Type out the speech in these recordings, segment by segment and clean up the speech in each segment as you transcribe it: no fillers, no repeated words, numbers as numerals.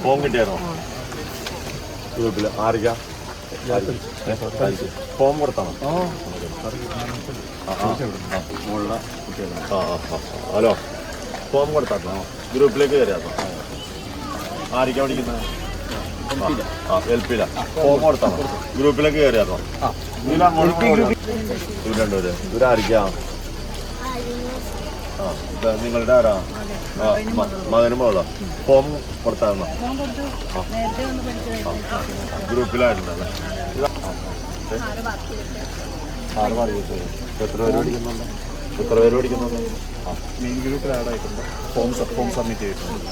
Form കിട്ടിയായിരുന്നോ ഗ്രൂപ്പിൽ? ആർക്കാ ഫോം കൊടുത്താണോ? ഹലോ, ഫോം കൊടുത്താണോ? ഗ്രൂപ്പിലേക്ക് കയറിയാണോ? ആർക്കാ പഠിക്കുന്നത്? LP-ലാ. ഫോം കൊടുത്താണോ? ഗ്രൂപ്പിലേക്ക് കയറിയാണോ? ഇവരുണ്ടോ? ഇവരായിരിക്കാ? നിങ്ങളുടെ ആരാ? മകനും മോളോ? ഫോം കൊടുത്തായിരുന്നോ? ഗ്രൂപ്പിലായിട്ടുണ്ടല്ലേ? എത്ര പേര് പഠിക്കുന്നുണ്ട്? മെയിൻ ഗ്രൂപ്പിൽ ആഡ് ആയിട്ടുണ്ട്. ഫോം സബ്മിറ്റ് ചെയ്തിട്ടുണ്ട്.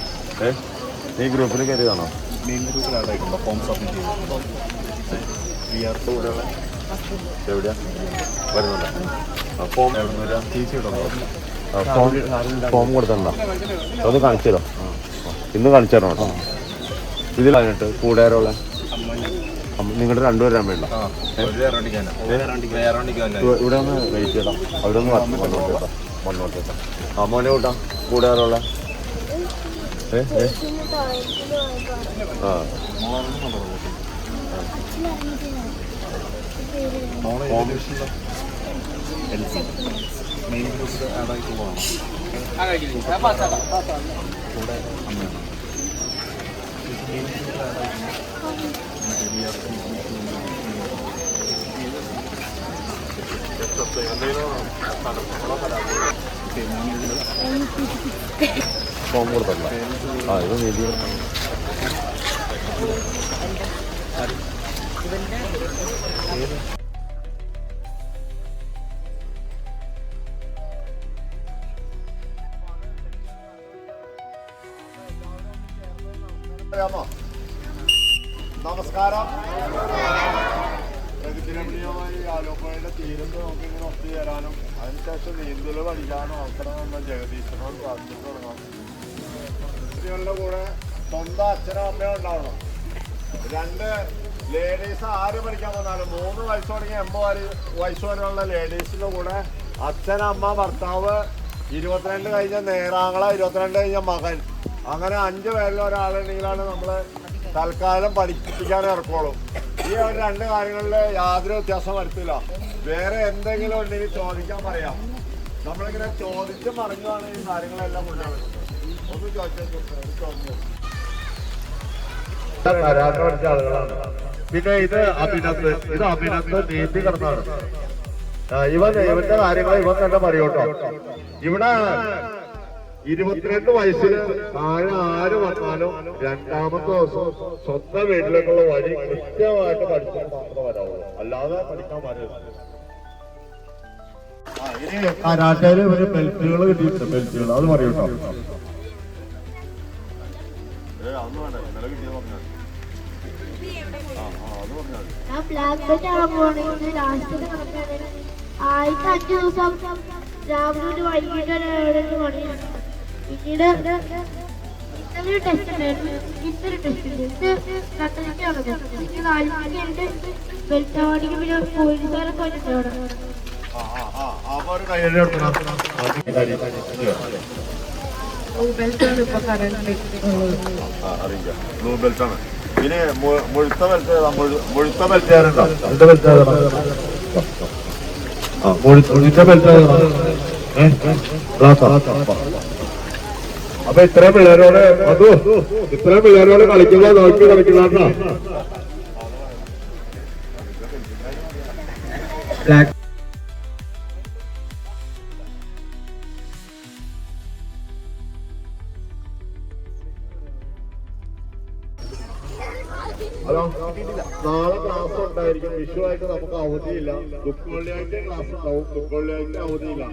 നീ ഗ്രൂപ്പിൽ കയറിയതാണോ? മെയിൻ ഗ്രൂപ്പിൽ ആഡ് ആയിട്ടുണ്ട്. ഫോം സബ്മിറ്റ് ചെയ്തിട്ടുണ്ട്. എവിടെയാ വരുന്നുണ്ട്? ഫോം ഫോം കൊടുത്തിട്ടുണ്ടോ? അത് കാണിച്ചു തരോ? ഇന്ന് കാണിച്ചു തരണോ കേട്ടോ? ഇതിൽ കഴിഞ്ഞിട്ട് കൂട്ടുകാരുള്ള നിങ്ങളുടെ രണ്ടുപേരും വേണ്ട ഇവിടെ ഒന്ന് വെയിറ്റ് ചെയ്യണം. അവരൊന്ന് വന്നോട്ടെ. മോനെ കൂട്ടാ കൂട്ടുകാരുള്ള മെയിൻ ഗ്രൂപ്പിൽ ആഡ് ആയിട്ടുള്ളതാണ്. ഫോം കൊടുത്തല്ല. ഇത് നീതി നമസ്കാരം. പ്രകൃതിരമണീയമായി ആലോപ്പുഴയുടെ തീരത്ത് നമുക്കിങ്ങനെ ഒത്തുചേരാനും അതിനുശേഷം നീന്തൽ പഠിക്കാനും അവസരം നമ്മൾ ജഗദീശനോട് പ്രാർത്ഥിച്ചു തുടങ്ങാം. കുട്ടികളുടെ കൂടെ സ്വന്തം അച്ഛനും അമ്മയും ഉണ്ടാവണം. 2 ലേഡീസ് ആര് പഠിക്കാൻ വന്നാലും 3 വയസ്സ് തുടങ്ങി 80 വയസ്സ് വരെയുള്ള ലേഡീസിൻ്റെ കൂടെ അച്ഛൻ, അമ്മ, ഭർത്താവ്, 22 കഴിഞ്ഞ നേരാങ്ങള, 22 കഴിഞ്ഞ മകൻ, അങ്ങനെ 5 പേരിൽ ഒരാളുണ്ടെങ്കിലാണ് നമ്മൾ തൽക്കാലം പഠിപ്പിക്കാൻ ഇറക്കുള്ളൂ. ഈ 2 കാര്യങ്ങളിൽ യാതൊരു വ്യത്യാസം വരുത്തില്ല. വേറെ എന്തെങ്കിലും ഉണ്ടെങ്കിൽ ചോദിക്കാൻ പറയാം. നമ്മളിങ്ങനെ ചോദിച്ച് മറിഞ്ഞാണ് ഈ കാര്യങ്ങളെല്ലാം കൊണ്ടുപോകുന്നത്. ഒന്ന് ചോദിച്ചു. കരാട്ടെ പഠിച്ച ആളുകളാണ്. പിന്നെ ഇത് അഭിനന്ദ് നീന്തി കിടന്നാണ്. ഇവന്റെ കാര്യങ്ങൾ ഇവൻ തന്നെ പറയൂട്ടോ. ഇവിടെ 22 വയസ്സിൽ താഴെ ആര് വന്നാലും 2ാമത്തെ ദിവസം സ്വന്തം വീട്ടിലേക്കുള്ള വഴി കൃത്യമായിട്ട് പഠിച്ചാൽ മാത്രമേ വരാവുള്ളൂ, അല്ലാതെ പഠിക്കാൻ പറ്റില്ല. ഇനി കരാട്ടയില് ഒരു ബെൽറ്റുകൾ കിട്ടിയിട്ടുണ്ട്. ബെൽറ്റുകൾ അത് പറയൂട്ടോ. ബ്ലാക്ക് ബെൽറ്റ് ആവാൻ പോവാണെങ്കിൽ ലാസ്റ്റത്തെ കണക്കാണ്. ആദ്യത്തെ 5 ദിവസം രാവിലെ ഒരു വൈകിട്ട് ഒരു മണിയാണ്. പിന്നീട് ഇന്നൊരു ടെസ്റ്റ് ഉണ്ടായിരുന്നു, ഇന്നൊരു ടെസ്റ്റ് ഉണ്ട്. ഇത് 2:30 പിന്നെ 4 മണി കഴിഞ്ഞിട്ട് ബെൽറ്റ് ആവാണെങ്കിൽ പിന്നെ പോലീസുകാരൊക്കെ വന്നിട്ട് അവിടെ ബ്ലൂ ബെൽറ്റ് ആണ്. ഇനി മുഴുത്ത ബെൽറ്റ് ആരുണ്ടോ? അപ്പൊ ഇത്രയും പിള്ളേരോട് കളിക്കുമ്പോ നോക്കി കളിക്കുന്ന ഹലോ. നാളെ ക്ലാസ് ഉണ്ടായിരിക്കും. വിഷുവായിട്ട് നമുക്ക് അവധിയില്ല. ദുഃഖവെള്ളിയാഴ്ച ക്ലാസ് ഉണ്ടാവും. ദുഃഖവെള്ളിയാഴ്ച അവധിയില്ല.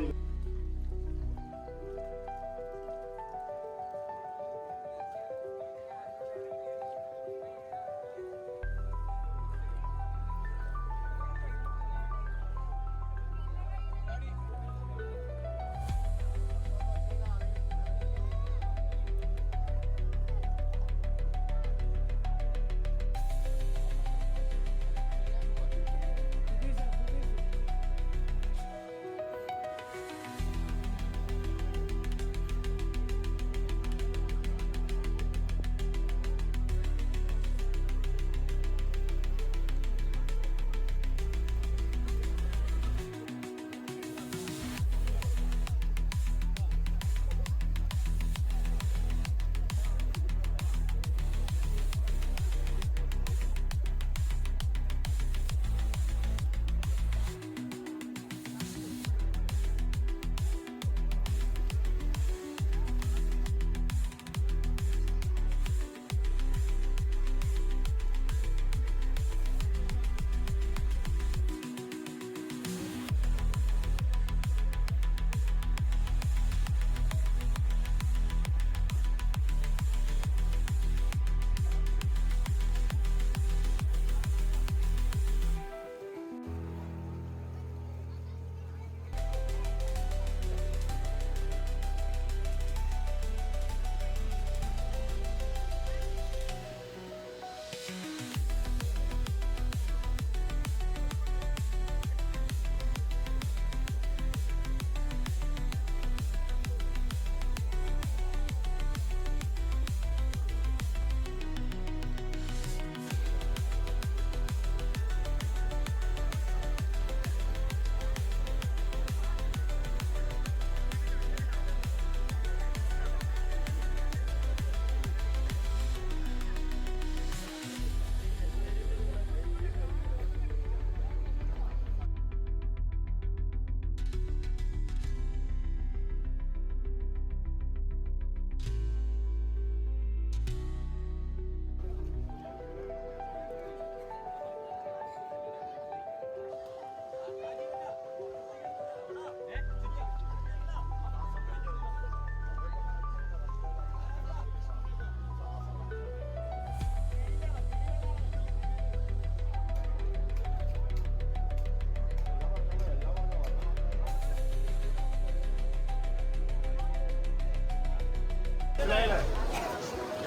മനസ്സിലായില്ലേ?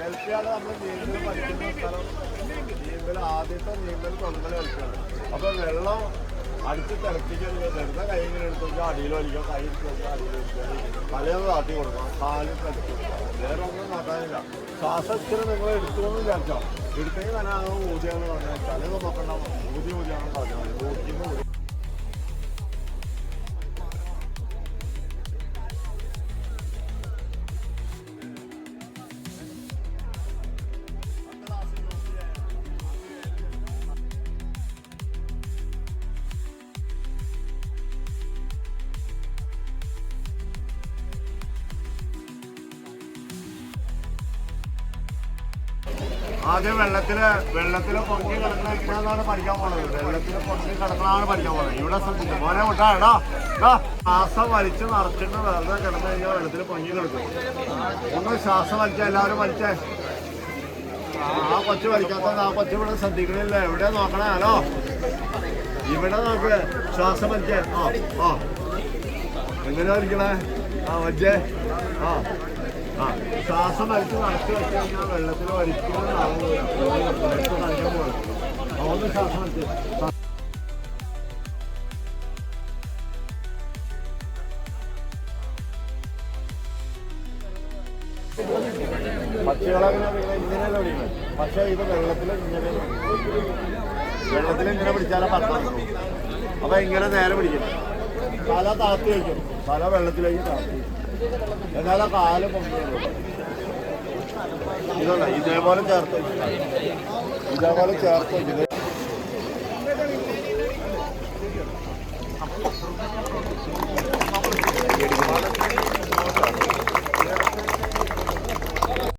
എൽപിയാണ് നമ്മൾ നീന്തൽ പഠിക്കുന്ന സ്ഥലം. നീന്തൽ ആദ്യത്തെ നീന്തൽ തുടങ്ങൽ എൽപിയാണ്. അപ്പൊ വെള്ളം അടിച്ച് തിളപ്പിക്കരുത്. വെറുതെ കൈ ഇങ്ങനെ എടുത്ത് നോക്കിയാൽ അടിയിൽ വലിക്കുക, കൈ എടുത്ത് നോക്കിയാൽ അടിയിൽ വലിക്കുക, തലയൊന്ന് താത്തി കൊടുക്കണം, കാലിൽ തടിച്ചു കൊടുക്കണം. വേറെ ഒന്നും നോക്കാനില്ല. ശ്വാസം ഇച്ചിരി നിങ്ങൾ എടുത്തുകൊണ്ട് വിചാരിച്ചോ, എടുത്തെങ്കിൽ തന്നെ അത് ഊതിയാണെന്ന് പറഞ്ഞാൽ തലയൊന്നും നോക്കണ്ട, ഊതിയാണെന്ന് പറഞ്ഞാൽ ഊതിന്ന് ആദ്യം വെള്ളത്തില് പൊങ്ങി കിടക്കുന്ന എങ്ങനെയാണെന്നാണ് പഠിക്കാൻ പോണത്. വെള്ളത്തില് പൊങ്ങി കിടക്കണതാണ് പഠിക്കാൻ പോണത്. ഇവിടെ ശ്രദ്ധിച്ചു മോനെ വിട്ടാ എടാ ശ്വാസം വലിച്ച് നിറച്ചിട്ട് വെറുതെ കിടന്നു കഴിഞ്ഞാൽ വെള്ളത്തിൽ പൊങ്ങി കിടക്കും. ഒന്ന് ശ്വാസം വലിച്ച എല്ലാവരും വലിച്ചേ. ആ കൊച്ചു വലിക്കാത്ത ആ കൊച്ചു ഇവിടെ ശ്രദ്ധിക്കണില്ല. എവിടെ നോക്കണേ? ഹലോ, ഇവിടെ നോക്ക്. ശ്വാസം വലിച്ചേ. ആ എങ്ങനെയാ വലിക്കണേ? വലിച്ചേ. ശ്വാസം വലിച്ച് നടത്തി വെച്ച് കഴിഞ്ഞാൽ വെള്ളത്തിൽ ഒരിക്കലും കളിക്കാൻ പോകും. അതുകൊണ്ട് ശ്വാസം വലിച്ച് പക്ഷികളങ്ങനെ ഇങ്ങനെയല്ല പിടിക്കുന്നത്. പക്ഷേ ഇത് വെള്ളത്തിൽ ഇങ്ങനെ പിടിച്ചാലേ പത്താം. അപ്പൊ ഇങ്ങനെ നേരെ പിടിക്കണം. തല താത്തി വയ്ക്കും. തല വെള്ളത്തിലേക്ക് താത്തി എന്നാലും കാല് പൊങ്ങിയുള്ളൂ. ഇതല്ല ഇതേപോലെ ചേർത്ത്